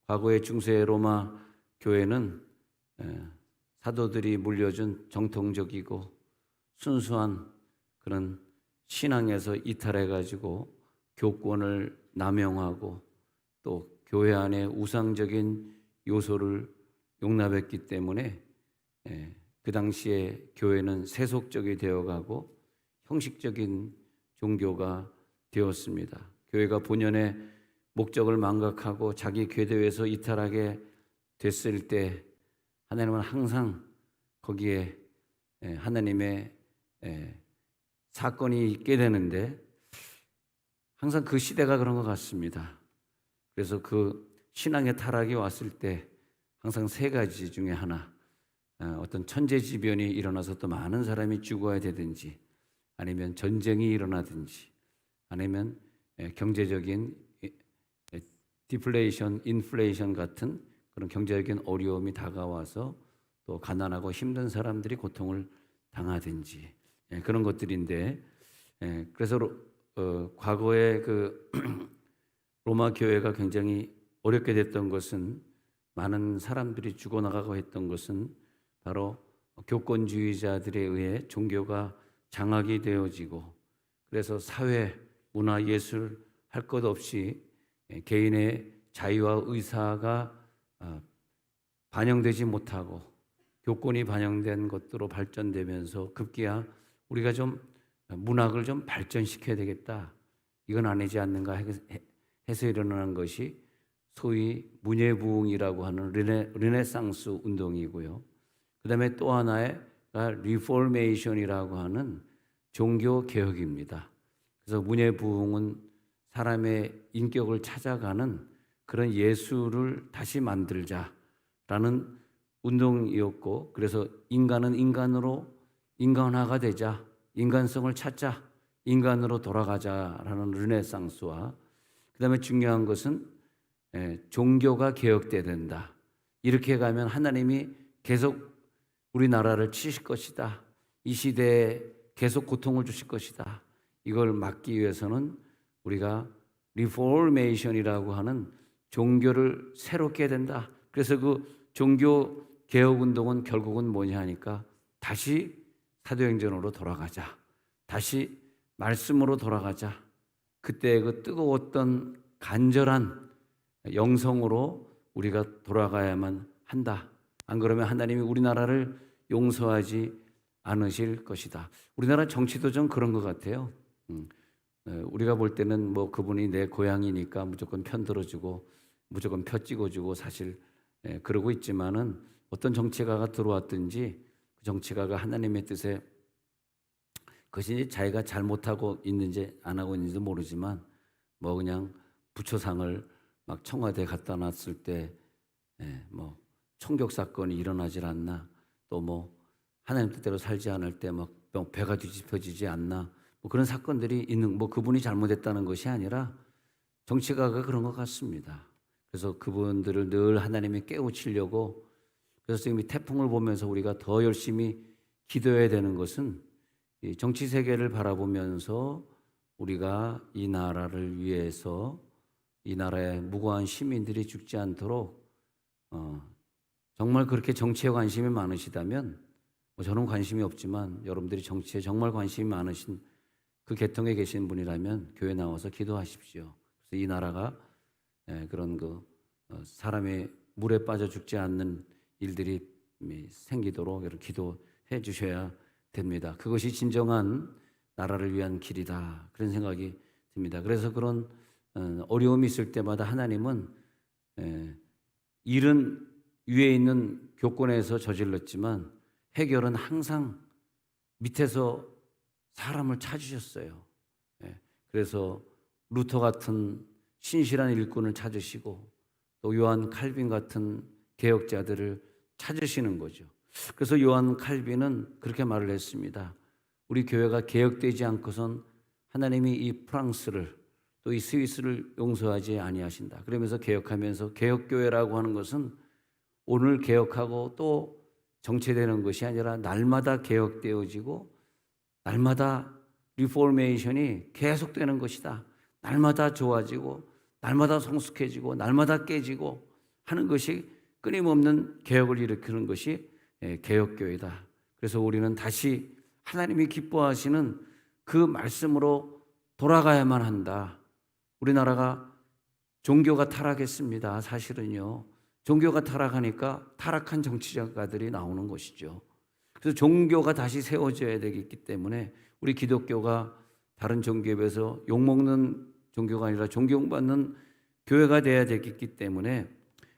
과거의 중세 로마 교회는 사도들이 물려준 정통적이고 순수한 그런 신앙에서 이탈해가지고 교권을 남용하고 또 교회 안에 우상적인 요소를 용납했기 때문에 그 당시에 교회는 세속적이 되어가고 형식적인 종교가 되었습니다. 교회가 본연의 목적을 망각하고 자기 궤도에서 이탈하게 됐을 때 하나님은 항상 거기에 하나님의 사건이 있게 되는데 항상 그 시대가 그런 것 같습니다. 그래서 그 신앙의 타락이 왔을 때 항상 세 가지 중에 하나, 어떤 천재지변이 일어나서 또 많은 사람이 죽어야 되든지, 아니면 전쟁이 일어나든지, 아니면 경제적인 디플레이션, 인플레이션 같은 그런 경제적인 어려움이 다가와서 또 가난하고 힘든 사람들이 고통을 당하든지 그런 것들인데, 그래서 과거에 그 로마 교회가 굉장히 어렵게 됐던 것은, 많은 사람들이 죽어나가고 했던 것은 바로 교권주의자들에 의해 종교가 장악이 되어지고, 그래서 사회, 문화, 예술 할 것 없이 개인의 자유와 의사가 반영되지 못하고 교권이 반영된 것으로 발전되면서 급기야 우리가 좀 문학을 좀 발전시켜야 되겠다, 이건 아니지 않는가 해서 일어나는 것이 소위 문예부흥이라고 하는 르네상스 운동이고요. 그 다음에 또 하나가 리포메이션이라고 하는 종교 개혁입니다. 그래서 문예부흥은 사람의 인격을 찾아가는 그런 예술을 다시 만들자라는 운동이었고, 그래서 인간은 인간으로 인간화가 되자, 인간성을 찾자, 인간으로 돌아가자라는 르네상스와, 그 다음에 중요한 것은 종교가 개혁돼야 된다. 이렇게 가면 하나님이 계속 우리나라를 치실 것이다. 이 시대에 계속 고통을 주실 것이다. 이걸 막기 위해서는 우리가 리포메이션이라고 하는 종교를 새롭게 해야 된다. 그래서 그 종교 개혁 운동은 결국은 뭐냐 하니까 다시 사도행전으로 돌아가자. 다시 말씀으로 돌아가자. 그때 그 뜨거웠던 간절한 영성으로 우리가 돌아가야만 한다. 안 그러면 하나님이 우리나라를 용서하지 않으실 것이다. 우리나라 정치도 좀 그런 것 같아요. 우리가 볼 때는 뭐 그분이 내 고향이니까 무조건 편 들어주고 무조건 표 찍어주고 사실 그러고 있지만은, 어떤 정치가가 들어왔든지 그 정치가가 하나님의 뜻에, 그것이 자기가 잘못하고 있는지 안 하고 있는지도 모르지만 뭐 그냥 부처상을 막 청와대에 갖다 놨을 때 뭐 총격 사건이 일어나질 않나, 또 뭐 하나님 뜻대로 살지 않을 때 막 배가 뒤집혀지지 않나, 뭐 그런 사건들이 있는, 뭐 그분이 잘못했다는 것이 아니라 정치가가 그런 것 같습니다. 그래서 그분들을 늘 하나님이 깨우치려고, 그래서 지금 이 태풍을 보면서 우리가 더 열심히 기도해야 되는 것은, 이 정치 세계를 바라보면서 우리가 이 나라를 위해서 이 나라의 무고한 시민들이 죽지 않도록 정말 그렇게 정치에 관심이 많으시다면, 저는 관심이 없지만 여러분들이 정치에 정말 관심이 많으신 그 계통에 계신 분이라면 교회 나와서 기도하십시오. 그래서 이 나라가 그런 사람의 물에 빠져 죽지 않는 일들이 생기도록 이렇게 기도해 주셔야 됩니다. 그것이 진정한 나라를 위한 길이다, 그런 생각이 듭니다. 그래서 그런 어려움이 있을 때마다 하나님은 일은 위에 있는 교권에서 저질렀지만 해결은 항상 밑에서 사람을 찾으셨어요. 그래서 루터 같은 신실한 일꾼을 찾으시고 또 요한 칼빈 같은 개혁자들을 찾으시는 거죠. 그래서 요한 칼빈은 그렇게 말을 했습니다. 우리 교회가 개혁되지 않고선 하나님이 이 프랑스를 또 이 스위스를 용서하지 아니하신다. 그러면서 개혁하면서, 개혁교회라고 하는 것은 오늘 개혁하고 또 정체되는 것이 아니라 날마다 개혁되어지고 날마다 리포메이션이 계속되는 것이다. 날마다 좋아지고 날마다 성숙해지고 날마다 깨지고 하는 것이 끊임없는 개혁을 일으키는 것이 개혁교회다. 그래서 우리는 다시 하나님이 기뻐하시는 그 말씀으로 돌아가야만 한다. 우리나라가 종교가 타락했습니다. 사실은요. 종교가 타락하니까 타락한 정치자가들이 나오는 것이죠. 그래서 종교가 다시 세워져야 되기 때문에 우리 기독교가 다른 종교에 비해서 욕먹는 종교가 아니라 존경받는 교회가 돼야 되기 때문에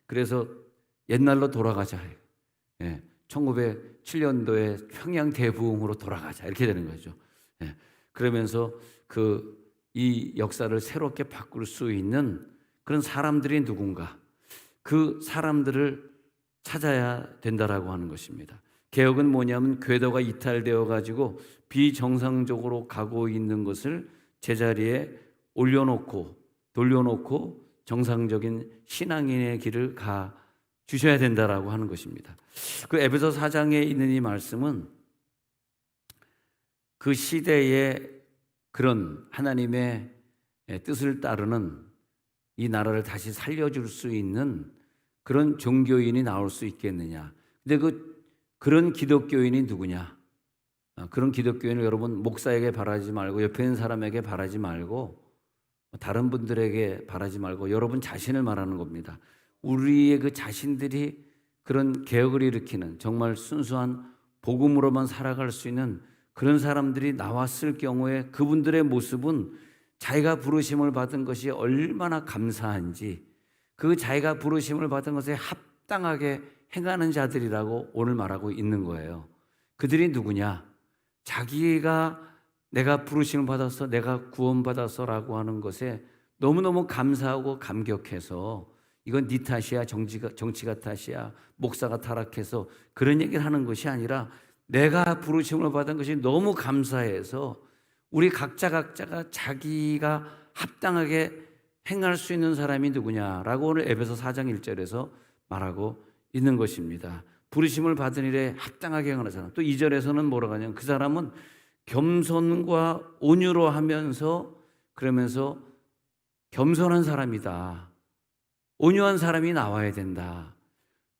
그래서 옛날로 돌아가자. 1907년도에 평양 대부흥으로 돌아가자. 이렇게 되는 거죠. 그러면서 이 역사를 새롭게 바꿀 수 있는 그런 사람들이 누군가, 그 사람들을 찾아야 된다라고 하는 것입니다. 개혁은 뭐냐면 궤도가 이탈되어 가지고 비정상적으로 가고 있는 것을 제자리에 돌려놓고 정상적인 신앙인의 길을 가 주셔야 된다라고 하는 것입니다. 그 에베소 4장에 있는 이 말씀은 그 시대의 그런 하나님의 뜻을 따르는 이 나라를 다시 살려줄 수 있는 그런 종교인이 나올 수 있겠느냐. 근데 그런 기독교인이 누구냐? 그런 기독교인을 여러분 목사에게 바라지 말고 옆에 있는 사람에게 바라지 말고 다른 분들에게 바라지 말고 여러분 자신을 말하는 겁니다. 우리의 그 자신들이 그런 개혁을 일으키는 정말 순수한 복음으로만 살아갈 수 있는 그런 사람들이 나왔을 경우에 그분들의 모습은 자기가 부르심을 받은 것이 얼마나 감사한지 그 자기가 부르심을 받은 것에 합당하게 행하는 자들이라고 오늘 말하고 있는 거예요. 그들이 누구냐? 자기가 내가 부르심을 받아서 내가 구원받아서라고 하는 것에 너무너무 감사하고 감격해서 이건 네 탓이야, 정치가 탓이야, 목사가 타락해서 그런 얘기를 하는 것이 아니라 내가 부르심을 받은 것이 너무 감사해서 우리 각자가 자기가 합당하게 행할 수 있는 사람이 누구냐라고 오늘 에베소 4장 1절에서 말하고 있는 것입니다. 부르심을 받은 일에 합당하게 행하는 사람. 또 2절에서는 뭐라고 하냐면 그 사람은 겸손과 온유로 하면서 그러면서 겸손한 사람이다. 온유한 사람이 나와야 된다.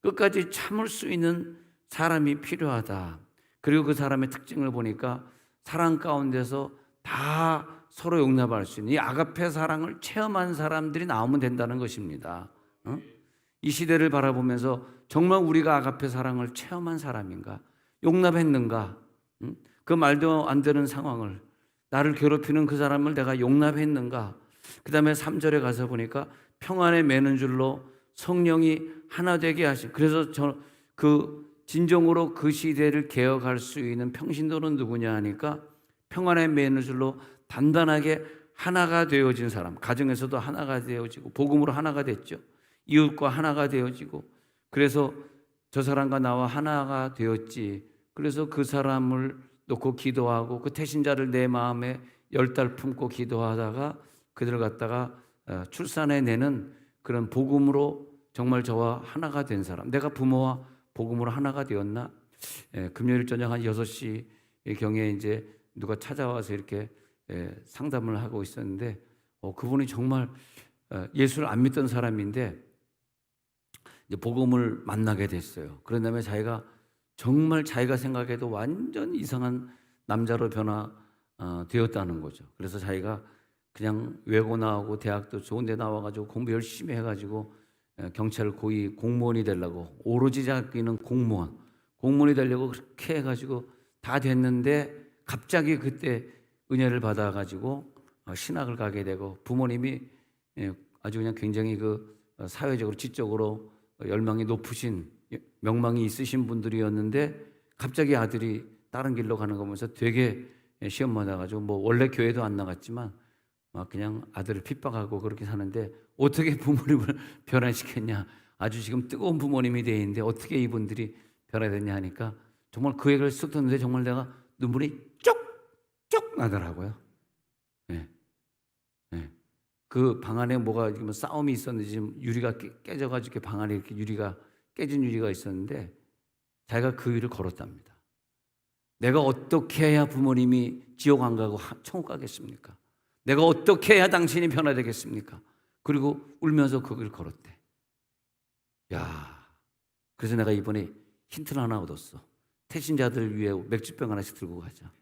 끝까지 참을 수 있는 사람이 필요하다. 그리고 그 사람의 특징을 보니까 사랑 가운데서 다 서로 용납할 수 있는 이 아가페 사랑을 체험한 사람들이 나오면 된다는 것입니다. 이 시대를 바라보면서 정말 우리가 아가페 사랑을 체험한 사람인가? 용납했는가? 그 말도 안 되는 상황을 나를 괴롭히는 그 사람을 내가 용납했는가? 그 다음에 3절에 가서 보니까 평안에 매는 줄로 성령이 하나 되게 하신. 그래서 진정으로 그 시대를 개혁할 수 있는 평신도는 누구냐 하니까 평안에 매는 줄로 단단하게 하나가 되어진 사람. 가정에서도 하나가 되어지고 복음으로 하나가 됐죠. 이웃과 하나가 되어지고 그래서 저 사람과 나와 하나가 되었지. 그래서 그 사람을 놓고 기도하고 그 태신자를 내 마음에 10달 품고 기도하다가 그들을 갖다가 출산해내는 그런 복음으로 정말 저와 하나가 된 사람. 내가 부모와 복음으로 하나가 되었나? 금요일 저녁 한 6시 경에 이제 누가 찾아와서 이렇게 상담을 하고 있었는데 그분이 정말 예수를 안 믿던 사람인데 이제 복음을 만나게 됐어요. 그런 다음에 자기가 정말 자기가 생각해도 완전 이상한 남자로 변화되었다는 거죠. 그래서 자기가 그냥 외고 나오고 대학도 좋은 데 나와가지고 공부 열심히 해가지고 경찰 고위 공무원이 되려고 오로지 자기는 공무원이 되려고 그렇게 해가지고 다 됐는데 갑자기 그때 은혜를 받아가지고 신학을 가게 되고 부모님이 아주 그냥 굉장히 그 사회적으로 지적으로 열망이 높으신 명망이 있으신 분들이었는데 갑자기 아들이 다른 길로 가는 거 보면서 되게 시험 받아가지고 뭐 원래 교회도 안 나갔지만 막 그냥 아들을 핍박하고 그렇게 사는데 어떻게 부모님을 변화시켰냐. 아주 지금 뜨거운 부모님이 돼 있는데 어떻게 이분들이 변화됐냐 하니까 정말 그 얘기를 쓱 듣는데 정말 내가 눈물이 쪽쪽 나더라고요. 그 방 안에 뭐가 지금 싸움이 있었는지 지금 유리가 깨져가지고 방 안에 이렇게 깨진 유리가 있었는데 자기가 그 일을 걸었답니다. 내가 어떻게 해야 부모님이 지옥 안 가고 천국 가겠습니까? 내가 어떻게 해야 당신이 변화되겠습니까? 그리고 울면서 그 길을 걸었대. 야, 그래서 내가 이번에 힌트를 하나 얻었어. 태신자들 위해 맥주병 하나씩 들고 가자.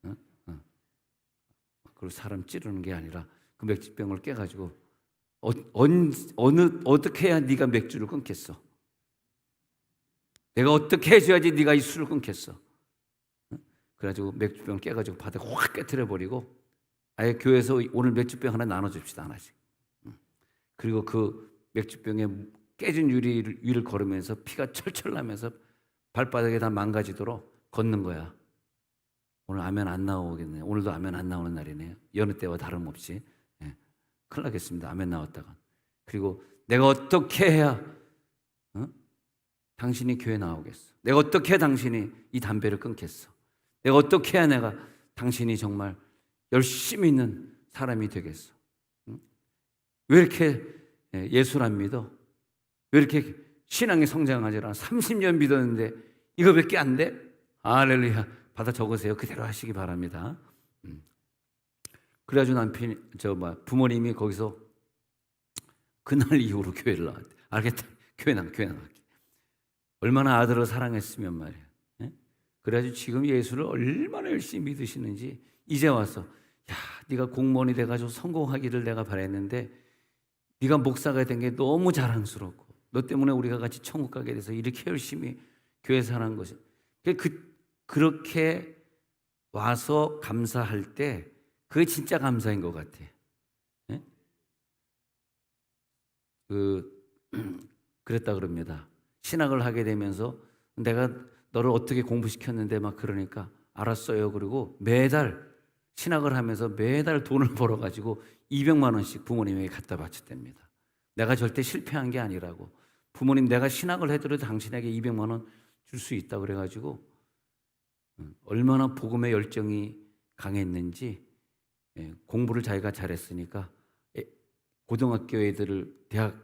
어? 어. 그리고 사람 찌르는 게 아니라 그 맥주병을 깨가지고 어떻게 해야 네가 맥주를 끊겠어? 내가 어떻게 해줘야지 네가 이 술을 끊겠어? 어? 그래가지고 맥주병을 깨가지고 바닥에 확 깨트려 버리고 아예 교회에서 오늘 맥주병 하나 나눠줍시다 하나씩. 그리고 그 맥주병에 깨진 유리 위를 걸으면서 피가 철철 나면서 발바닥에 다 망가지도록 걷는 거야. 오늘 아멘 안 나오겠네. 오늘도 아멘 안 나오는 날이네요. 여느 때와 다름없이. 예. 큰일 나겠습니다. 아멘 나왔다가. 그리고 내가 어떻게 해야 당신이 교회 나오겠어? 내가 어떻게 해야 당신이 이 담배를 끊겠어? 내가 어떻게 해야 내가 당신이 정말 열심히 있는 사람이 되겠어? 왜 이렇게 예수를 안 믿어? 왜 이렇게 신앙이 성장하지 않아? 30년 믿었는데 이거밖에 안 돼? 할렐루야. 받아 적으세요. 그대로 하시기 바랍니다. 그래가지고 남편이 부모님이 거기서 그날 이후로 교회를 나왔대. 알겠다. 교회 나갈게. 얼마나 아들을 사랑했으면 말이야. 예? 그래가지고 지금 예수를 얼마나 열심히 믿으시는지 이제 와서 야, 네가 공무원이 돼가지고 성공하기를 내가 바랬는데 네가 목사가 된 게 너무 자랑스럽고 너 때문에 우리가 같이 천국 가게 돼서 이렇게 열심히 교회 사는 것이 그렇게 와서 감사할 때 그게 진짜 감사인 것 같아. 예? 그랬다 그럽니다. 신학을 하게 되면서 내가 너를 어떻게 공부시켰는데 막 그러니까 알았어요. 그리고 매달 신학을 하면서 매달 돈을 벌어가지고 200만 원씩 부모님에게 갖다 바쳤답니다. 내가 절대 실패한 게 아니라고. 부모님 내가 신학을 해드려도 당신에게 200만 원 줄 수 있다 그래가지고 얼마나 복음의 열정이 강했는지 공부를 자기가 잘했으니까 고등학교 애들을 대학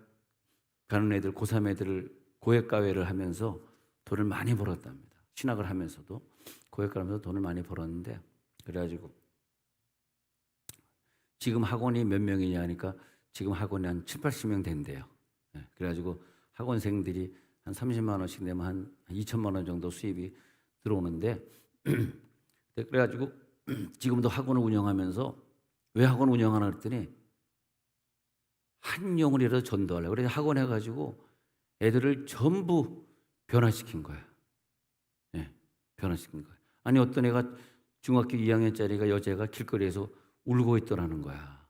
가는 애들 고3 애들을 고액가회를 하면서 돈을 많이 벌었답니다. 신학을 하면서도 고액가회하면서 돈을 많이 벌었는데 그래가지고 지금 학원이 몇 명이냐 하니까 지금 학원이 한 7, 80명 된대요. 그래가지고 학원생들이 한 30만 원씩 내면 한 2천만 원 정도 수입이 들어오는데 그래가지고 지금도 학원을 운영하면서 왜 학원 운영하나 그랬더니 한 영혼이라도 전도하려고. 그래서 학원 해가지고 애들을 전부 변화시킨 거야. 네, 변화시킨 거야. 아니 어떤 애가 중학교 2학년짜리가 여자가 길거리에서 울고 있더라는 거야.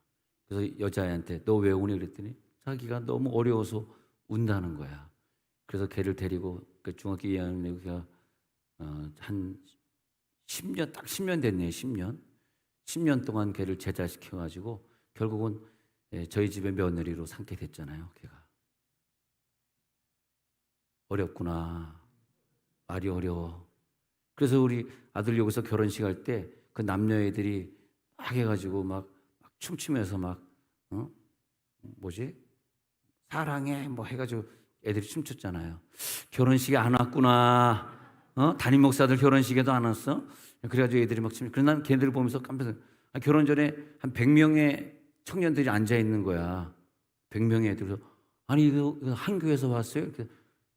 그래서 여자애한테 너 왜 우니 그랬더니 자기가 너무 어려워서 운다는 거야. 그래서 걔를 데리고 그 중학교 2학년이가 한 10년 딱 10년 됐네요. 10년 동안 걔를 제자시켜가지고 결국은 저희 집의 며느리로 삼게 됐잖아요. 걔가 어렵구나. 말이 어려워. 그래서 우리 아들 여기서 결혼식 할 때 그 남녀애들이 막 해가지고 막 춤추면서 막 사랑해 뭐 해가지고 애들이 춤췄잖아요. 결혼식에 안 왔구나. 담임 목사들 결혼식에도 안 왔어? 그래가지고 애들이 막 춤. 그래서 난 걔들 보면서 깜짝 놀랐어. 결혼 전에 한 100명의 청년들이 앉아 있는 거야. 100명의 애들. 아니 이거 한 교회에서 왔어요?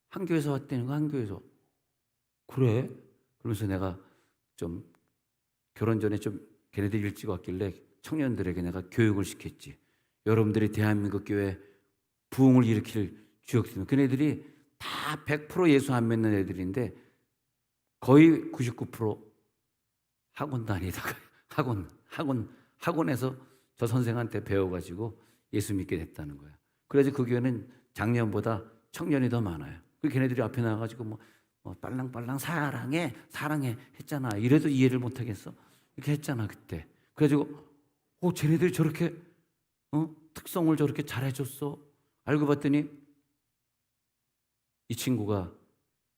한 교회에서 왔다는 거 한 교회에서. 그래? 그러면서 내가 좀 결혼 전에 좀 걔네들 일찍 왔길래 청년들에게 내가 교육을 시켰지. 여러분들이 대한민국 교회 부흥을 일으킬 주역들은 그네들이 다 100% 예수 안 믿는 애들인데 거의 99% 학원 다니다가 학원에서 저 선생한테 배워가지고 예수 믿게 됐다는 거야. 그래서 그 교회는 작년보다 청년이 더 많아요. 그 걔네들이 앞에 나와가지고 뭐 빨랑빨랑 사랑해 했잖아. 이래도 이해를 못하겠어. 이렇게 했잖아 그때. 그래가지고 쟤네들이 저렇게 특성을 저렇게 잘해줬어. 알고 봤더니 이 친구가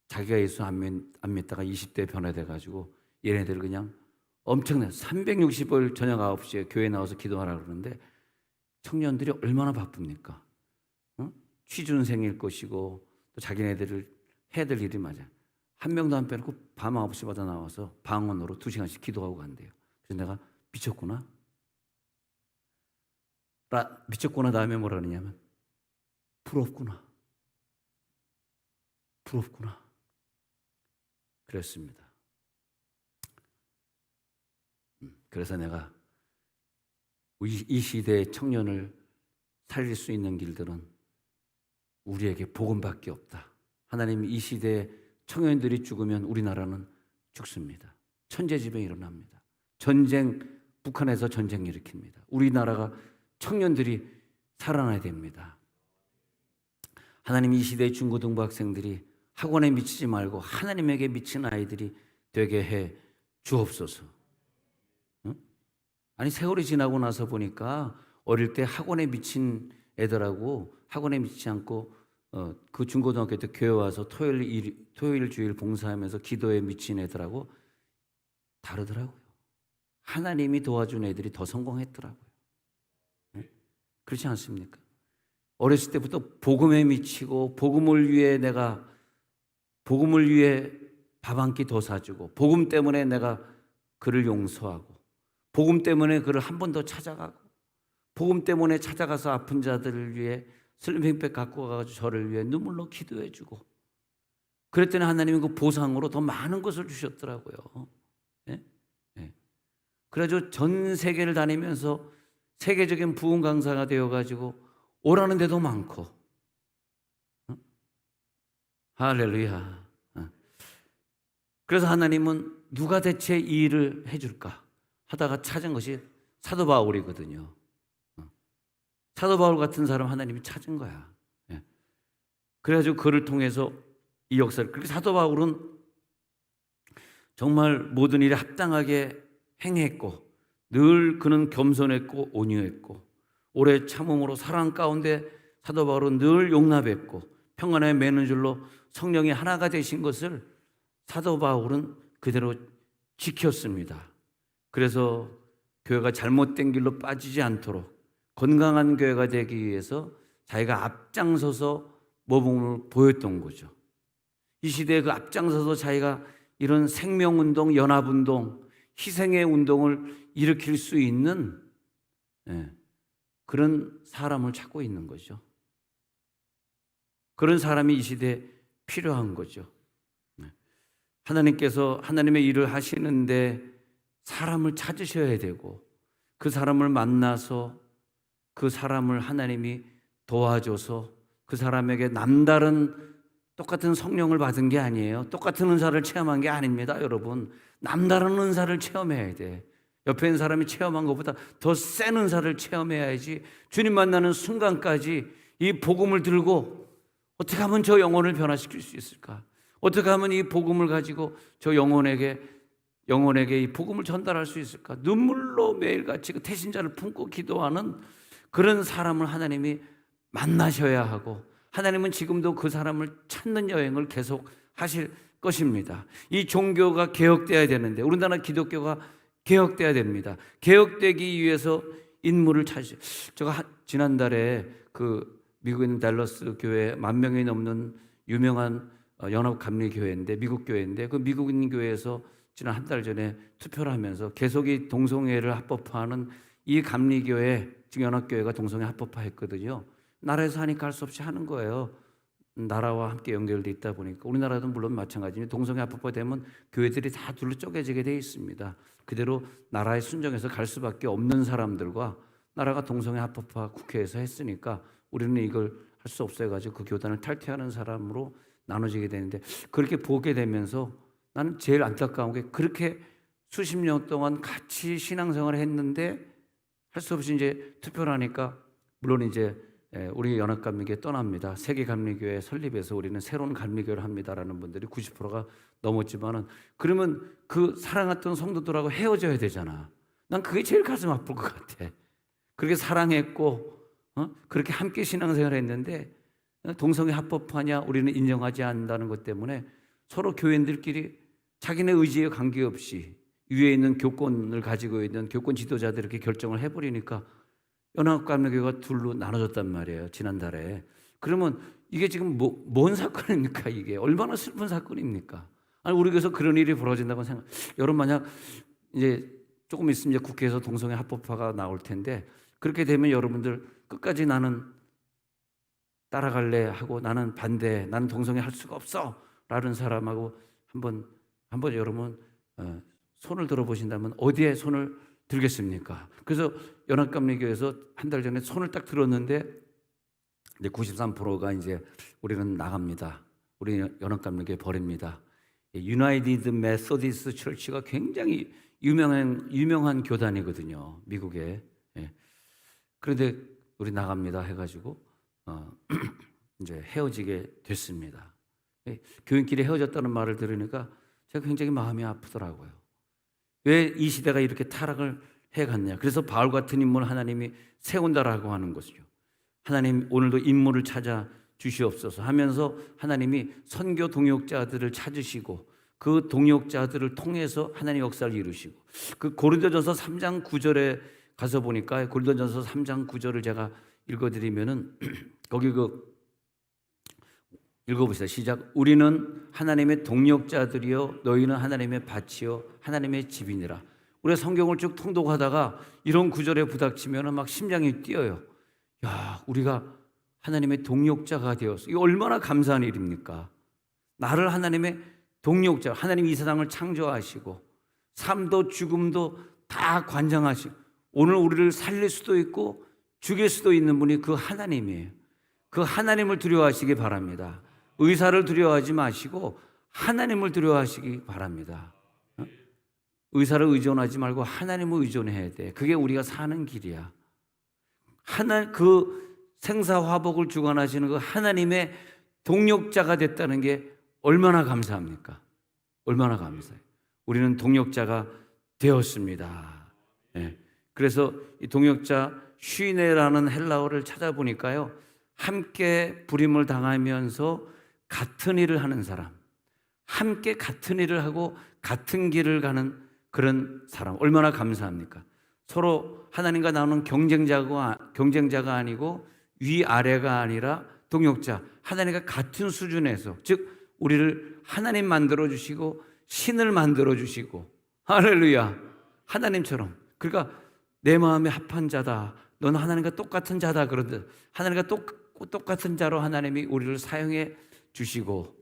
자기가 예수 안 믿다가 20대에 변화돼가지고 얘네들 그냥 엄청난 360일 저녁 9시에 교회 나와서 기도하라 그러는데 청년들이 얼마나 바쁩니까? 취준생일 것이고 또 자기네들을 해야 될 일이 맞아. 한 명도 안 빼놓고 밤 9시마다 나와서 방언으로 2시간씩 기도하고 간대요. 그래서 내가 미쳤구나. 미쳤구나 다음에 뭐라 그러냐면 부럽구나. 부럽구나. 그랬습니다. 그래서 내가 이 시대의 청년을 살릴 수 있는 길들은 우리에게 복음밖에 없다. 하나님이 이 시대에 청년들이 죽으면 우리나라는 죽습니다. 천재지변이 일어납니다. 전쟁, 북한에서 전쟁 일으킵니다. 우리나라가 청년들이 살아나야 됩니다. 하나님 이 시대의 중고등부 학생들이 학원에 미치지 말고 하나님에게 미친 아이들이 되게 해 주옵소서. 응? 아니 세월이 지나고 나서 보니까 어릴 때 학원에 미친 애들하고 학원에 미치지 않고 그 중고등학교 때 교회 와서 토요일 주일 봉사하면서 기도에 미친 애들하고 다르더라고요. 하나님이 도와준 애들이 더 성공했더라고요. 네? 그렇지 않습니까? 어렸을 때부터 복음에 미치고 복음을 위해 밥 한 끼 더 사주고 복음 때문에 내가 그를 용서하고 복음 때문에 그를 한 번 더 찾아가고 복음 때문에 찾아가서 아픈 자들을 위해 슬리핑백 갖고 가가지고 저를 위해 눈물로 기도해주고 그랬더니 하나님이 그 보상으로 더 많은 것을 주셨더라고요. 예? 예. 그래가지고 전 세계를 다니면서 세계적인 부흥 강사가 되어가지고 오라는 데도 많고, 할렐루야. 그래서 하나님은 누가 대체 이 일을 해줄까 하다가 찾은 것이 사도 바울이거든요. 사도 바울 같은 사람 하나님이 찾은 거야. 그래가지고 그를 통해서 이 역사를. 그렇게 사도 바울은 정말 모든 일에 합당하게 행했고 늘 그는 겸손했고 온유했고 오래 참음으로 사랑 가운데 사도 바울은 늘 용납했고 평안에 매는 줄로 성령이 하나가 되신 것을 사도 바울은 그대로 지켰습니다. 그래서 교회가 잘못된 길로 빠지지 않도록 건강한 교회가 되기 위해서 자기가 앞장서서 모범을 보였던 거죠. 이 시대에 그 앞장서서 자기가 이런 생명운동, 연합운동, 희생의 운동을 일으킬 수 있는 그런 사람을 찾고 있는 거죠. 그런 사람이 이 시대에 필요한 거죠. 하나님께서 하나님의 일을 하시는데 사람을 찾으셔야 되고 그 사람을 만나서 그 사람을 하나님이 도와줘서 그 사람에게 남다른 똑같은 성령을 받은 게 아니에요. 똑같은 은사를 체험한 게 아닙니다, 여러분. 남다른 은사를 체험해야 돼. 옆에 있는 사람이 체험한 것보다 더 센 은사를 체험해야지 주님 만나는 순간까지 이 복음을 들고 어떻게 하면 저 영혼을 변화시킬 수 있을까? 어떻게 하면 이 복음을 가지고 저 영혼에게 이 복음을 전달할 수 있을까? 눈물로 매일같이 그 태신자를 품고 기도하는 그런 사람을 하나님이 만나셔야 하고 하나님은 지금도 그 사람을 찾는 여행을 계속 하실 것입니다. 이 종교가 개혁돼야 되는데 우리나라 기독교가 개혁돼야 됩니다. 개혁되기 위해서 인물을 찾으셔. 제가 지난달에 그 미국에 있는 댈러스 교회 10,000명이 넘는 유명한 연합감리교회인데 미국 교회인데 그 미국인 교회에서 지난 한 달 전에 투표를 하면서 계속이 동성애를 합법화하는 이 감리교회 지금 연합교회가 동성애 합법화했거든요. 나라에서 하니까 할 수 없이 하는 거예요. 나라와 함께 연결돼 있다 보니까 우리나라도 물론 마찬가지니 동성애 합법화되면 교회들이 다 둘로 쪼개지게 돼 있습니다. 그대로 나라에 순종해서 갈 수밖에 없는 사람들과 나라가 동성애 합법화 국회에서 했으니까 우리는 이걸 할 수 없어 가지고 그 교단을 탈퇴하는 사람으로 나눠지게 되는데 그렇게 보게 되면서 나는 제일 안타까운 게 그렇게 수십 년 동안 같이 신앙생활을 했는데 할 수 없이 이제 투표를 하니까 물론 이제 우리 연합감리교회 떠납니다. 세계감리교회 설립해서 우리는 새로운 감리교회를 합니다라는 분들이 90%가 넘었지만은 그러면 그 사랑했던 성도들하고 헤어져야 되잖아. 난 그게 제일 가슴 아플 것 같아. 그렇게 사랑했고 그렇게 함께 신앙생활을 했는데 동성애 합법화냐 우리는 인정하지 않는다는 것 때문에 서로 교인들끼리 자기네 의지에 관계없이 위에 있는 교권을 가지고 있는 교권 지도자들이 이렇게 결정을 해버리니까 연합감리교회가 둘로 나눠졌단 말이에요. 지난달에. 그러면 이게 지금 뭔 사건입니까? 이게 얼마나 슬픈 사건입니까? 아니 우리 교회에서 그런 일이 벌어진다고 생각. 여러분 만약 이제 조금 있으면 이제 국회에서 동성애 합법화가 나올 텐데 그렇게 되면 여러분들 끝까지 나는 따라갈래 하고 나는 반대, 나는 동성애 할 수가 없어 라는 사람하고 한번 여러분 손을 들어보신다면 어디에 손을 들겠습니까? 그래서 연합감리교회에서 한 달 전에 손을 딱 들었는데 이제 93%가 이제 우리는 나갑니다. 우리 연합감리교회 버립니다. 유나이티드 메소디스트 처치가 굉장히 유명한 교단이거든요, 미국에. 그런데 우리 나갑니다 해가지고 이제 헤어지게 됐습니다. 교인끼리 헤어졌다는 말을 들으니까 제가 굉장히 마음이 아프더라고요. 왜 이 시대가 이렇게 타락을 해갔냐? 그래서 바울 같은 인물 하나님이 세운다라고 하는 것이죠. 하나님 오늘도 인물을 찾아 주시옵소서 하면서 하나님이 선교 동역자들을 찾으시고 그 동역자들을 통해서 하나님 역사를 이루시고, 그 고린도전서 3장 9절에 가서 보니까 고린도전서 3장 9절을 제가 읽어드리면은 거기 읽어보세요. 시작. 우리는 하나님의 동역자들이요 너희는 하나님의 밭이요 하나님의 집이니라. 우리가 성경을 쭉 통독하다가 이런 구절에 부닥치면 막 심장이 뛰어요. 야, 우리가 하나님의 동역자가 되었어. 이거 얼마나 감사한 일입니까? 나를 하나님의 동역자, 하나님이 이 세상을 창조하시고 삶도 죽음도 다 관장하시고 오늘 우리를 살릴 수도 있고 죽일 수도 있는 분이 그 하나님이에요. 그 하나님을 두려워하시기 바랍니다. 의사를 두려워하지 마시고 하나님을 두려워하시기 바랍니다. 의사를 의존하지 말고 하나님을 의존해야 돼. 그게 우리가 사는 길이야. 그 생사화복을 주관하시는 그 하나님의 동역자가 됐다는 게 얼마나 감사합니까? 얼마나 감사해요. 우리는 동역자가 되었습니다. 네. 그래서 이 동역자 쉬네라는 헬라어를 찾아보니까요, 함께 불임을 당하면서 같은 일을 하는 사람, 함께 같은 일을 하고 같은 길을 가는 그런 사람, 얼마나 감사합니까? 서로 하나님과 나오는 경쟁자가 아니고 위아래가 아니라 동역자, 하나님과 같은 수준에서, 즉 우리를 하나님 만들어 주시고 신을 만들어 주시고, 할렐루야, 하나님처럼. 그러니까 내 마음에 합한 자다, 넌 하나님과 똑같은 자다 그러듯 하나님과 똑같은 자로 하나님이 우리를 사용해 주시고,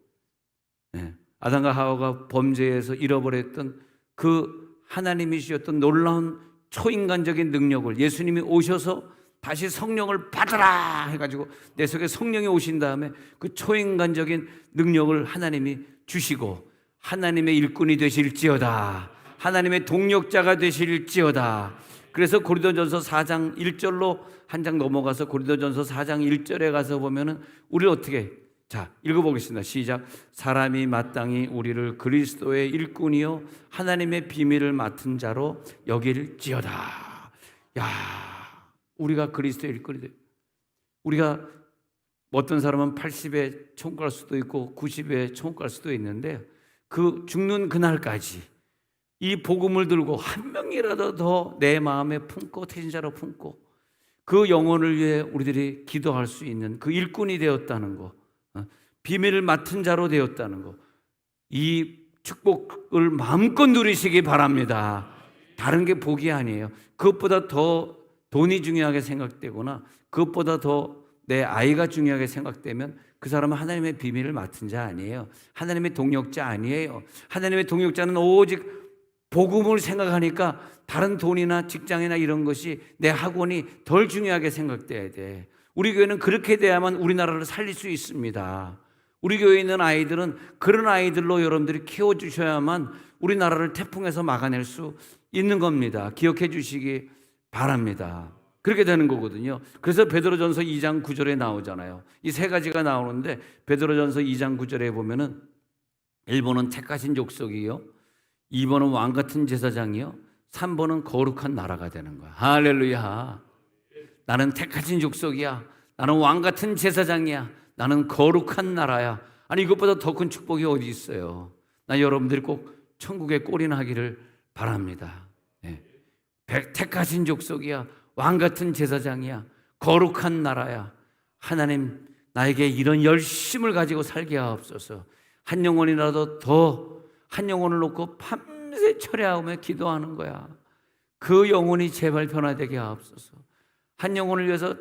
아담과 하와가 범죄에서 잃어버렸던 그 하나님이 주셨던 놀라운 초인간적인 능력을 예수님이 오셔서 다시 성령을 받으라 해가지고 내 속에 성령이 오신 다음에 그 초인간적인 능력을 하나님이 주시고 하나님의 일꾼이 되실지어다, 하나님의 동역자가 되실지어다. 그래서 고린도전서 4장 1절로 한 장 넘어가서 고린도전서 4장 1절에 가서 보면은 우리를 어떻게, 자 읽어보겠습니다. 시작. 사람이 마땅히 우리를 그리스도의 일꾼이요 하나님의 비밀을 맡은 자로 여길지어다. 야, 우리가 그리스도의 일꾼이 돼. 우리가 어떤 사람은 80에 천국 갈 수도 있고 90에 천국 갈 수도 있는데 그 죽는 그날까지 이 복음을 들고 한 명이라도 더 내 마음에 품고 태신자로 품고 그 영혼을 위해 우리들이 기도할 수 있는 그 일꾼이 되었다는 거, 비밀을 맡은 자로 되었다는 거, 이 축복을 마음껏 누리시기 바랍니다. 다른 게 복이 아니에요. 그것보다 더 돈이 중요하게 생각되거나 그것보다 더 내 아이가 중요하게 생각되면 그 사람은 하나님의 비밀을 맡은 자 아니에요. 하나님의 동역자 아니에요. 하나님의 동역자는 오직 복음을 생각하니까 다른 돈이나 직장이나 이런 것이, 내 학원이 덜 중요하게 생각돼야 돼. 우리 교회는 그렇게 돼야만 우리나라를 살릴 수 있습니다. 우리 교회에 있는 아이들은 그런 아이들로 여러분들이 키워주셔야만 우리나라를 태풍에서 막아낼 수 있는 겁니다. 기억해 주시기 바랍니다. 그렇게 되는 거거든요. 그래서 베드로전서 2장 9절에 나오잖아요. 이 세 가지가 나오는데 베드로전서 2장 9절에 보면은 1번은 택하신 족속이요, 2번은 왕같은 제사장이요, 3번은 거룩한 나라가 되는 거야. 할렐루야. 나는 택하신 족속이야, 나는 왕같은 제사장이야, 나는 거룩한 나라야. 아니 이것보다 더 큰 축복이 어디 있어요. 나 여러분들이 꼭 천국에 꼴이나 하기를 바랍니다. 택하신 족속이야, 왕같은 제사장이야, 거룩한 나라야. 하나님 나에게 이런 열심을 가지고 살게 하옵소서. 한 영혼이라도 더, 한 영혼을 놓고 밤새 철야하며 기도하는 거야. 그 영혼이 제발 변화되게 하옵소서. 한 영혼을 위해서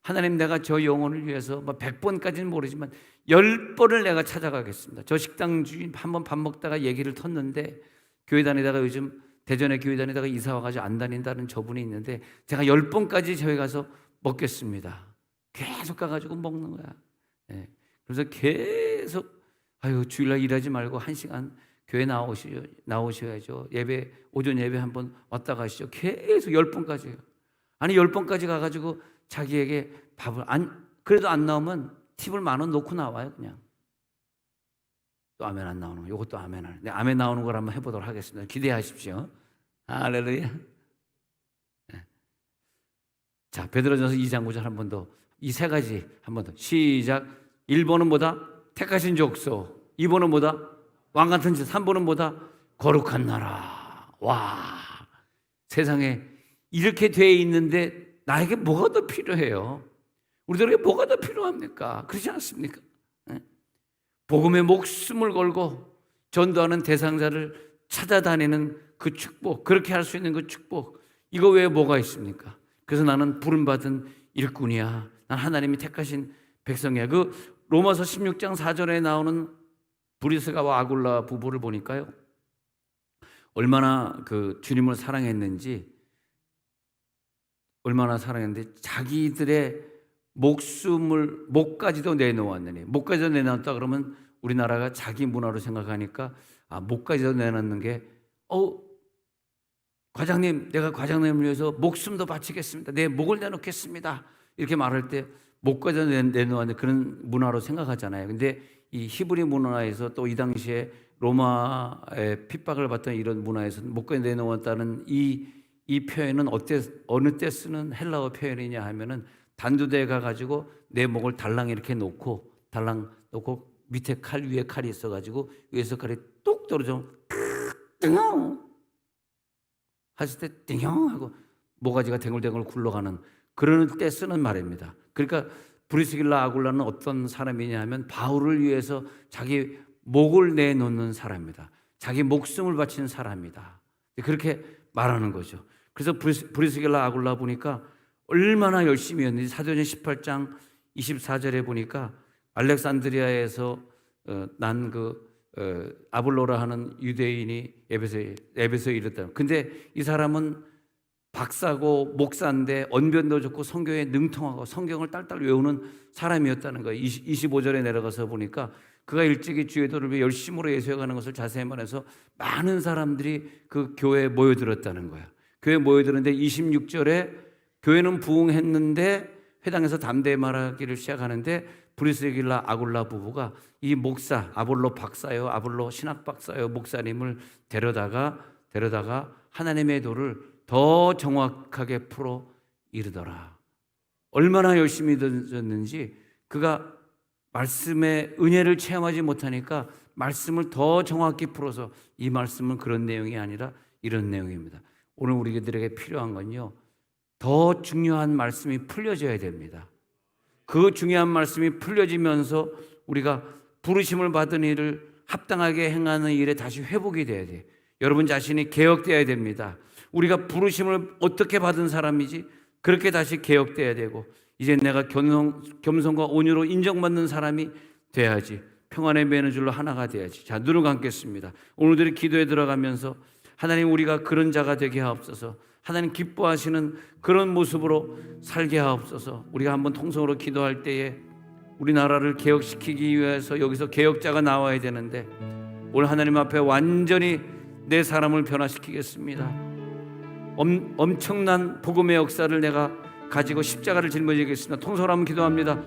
하나님, 내가 저 영혼을 위해서 100번까지는 모르지만 10번을 내가 찾아가겠습니다. 저 식당 주인 한번 밥 먹다가 얘기를 텄는데, 교회 다니다가 요즘 대전에 교회 다니다가 이사 와가지고 안 다닌다는 저분이 있는데, 제가 10번까지 저희 가서 먹겠습니다. 계속 가가지고 먹는 거야. 예. 그래서 계속 아유, 주일날 일하지 말고 1시간 교회 나오셔야죠. 예배, 오전 예배 한번 왔다 가시죠. 계속 10번까지요. 아니 10번까지 가가지고 자기에게 밥을 그래도 안 나오면 팁을 10,000원 놓고 나와요. 그냥 또 아멘 안 나오는 거, 이것도 아멘 하는. 네, 아멘 나오는 걸 한번 해보도록 하겠습니다. 기대하십시오. 할렐루야. 네. 자, 베드로전서 2장 9절 한 번 더, 이 3가지 한 번 더 시작. 1번은 뭐다? 택하신 족속. 2번은 뭐다? 왕같은 자. 3번은 뭐다? 거룩한 나라. 와, 세상에 이렇게 돼 있는데 나에게 뭐가 더 필요해요? 우리들에게 뭐가 더 필요합니까? 그렇지 않습니까? 복음의 목숨을 걸고 전도하는 대상자를 찾아다니는 그 축복, 그렇게 할 수 있는 그 축복, 이거 외에 뭐가 있습니까? 그래서 나는 부름받은 일꾼이야. 난 하나님이 택하신 백성이야. 그 로마서 16장 4절에 나오는 브리스가와 아굴라 부부를 보니까요, 얼마나 그 주님을 사랑했는지, 얼마나 사랑했는데 자기들의 목숨을 목까지도 내놓았느니. 목까지도 내놨다 그러면 우리나라가 자기 문화로 생각하니까 목까지도 내놓는 게 과장님, 내가 과장님을 위해서 목숨도 바치겠습니다. 내 목을 내놓겠습니다. 이렇게 말할 때 목까지도 내놓았는데 그런 문화로 생각하잖아요. 근데 이 히브리 문화에서 또 이 당시에 로마의 핍박을 받던 이런 문화에서 목까지 내놓았다는 이 표현은 어느 때 쓰는 헬라어 표현이냐 하면은, 단두대에 가가지고 내 목을 달랑 이렇게 놓고, 달랑 놓고 밑에 칼 위에 칼이 있어가지고 위에서 칼이 뚝 떨어져 띵용 하실 때 띵용 하고 모가지가 댕글댕글 굴러가는 그런 때 쓰는 말입니다. 그러니까 브리스길라 아굴라는 어떤 사람이냐 하면 바울을 위해서 자기 목을 내놓는 사람입니다. 자기 목숨을 바치는 사람이다. 그렇게 말하는 거죠. 그래서 브리스길라 아굴라 보니까 얼마나 열심히 했는지 사도행전 18장 24절에 보니까 알렉산드리아에서 난 아볼로라 하는 유대인이 에베소에 이르렀다. 근데 이 사람은 박사고 목사인데 언변도 좋고 성경에 능통하고 성경을 딸딸 외우는 사람이었다는 거예요. 25절에 내려가서 보니까 그가 일찍이 주의 도를 위해 열심으로 예수해 가는 것을 자세히 말해서 많은 사람들이 그 교회에 모여들었다는 거예요. 교회에 모여들었는데 26절에 교회는 부흥했는데 회당에서 담대히 말하기를 시작하는데 브리스길라 아굴라 부부가 이 목사, 아볼로 박사요, 아볼로 신학 박사요 목사님을 데려다가 하나님의 도를 더 정확하게 풀어 이르더라. 얼마나 열심히 듣는지, 그가 말씀의 은혜를 체험하지 못하니까 말씀을 더 정확히 풀어서, 이 말씀은 그런 내용이 아니라 이런 내용입니다. 오늘 우리들에게 필요한 건요, 더 중요한 말씀이 풀려져야 됩니다. 그 중요한 말씀이 풀려지면서 우리가 부르심을 받은 일을 합당하게 행하는 일에 다시 회복이 돼야 돼요. 여러분 자신이 개혁돼야 됩니다. 우리가 부르심을 어떻게 받은 사람이지? 그렇게 다시 개혁돼야 되고, 이제 내가 겸손과 온유로 인정받는 사람이 돼야지. 평안의 매너줄로 하나가 돼야지. 자, 눈을 감겠습니다. 오늘들이 기도에 들어가면서 하나님, 우리가 그런 자가 되게 하옵소서. 하나님 기뻐하시는 그런 모습으로 살게 하옵소서. 우리가 한번 통성으로 기도할 때에 우리나라를 개혁시키기 위해서 여기서 개혁자가 나와야 되는데, 오늘 하나님 앞에 완전히 내 사람을 변화시키겠습니다. 엄청난 복음의 역사를 내가 가지고 십자가를 짊어지겠습니다. 통성으로 한번 기도합니다.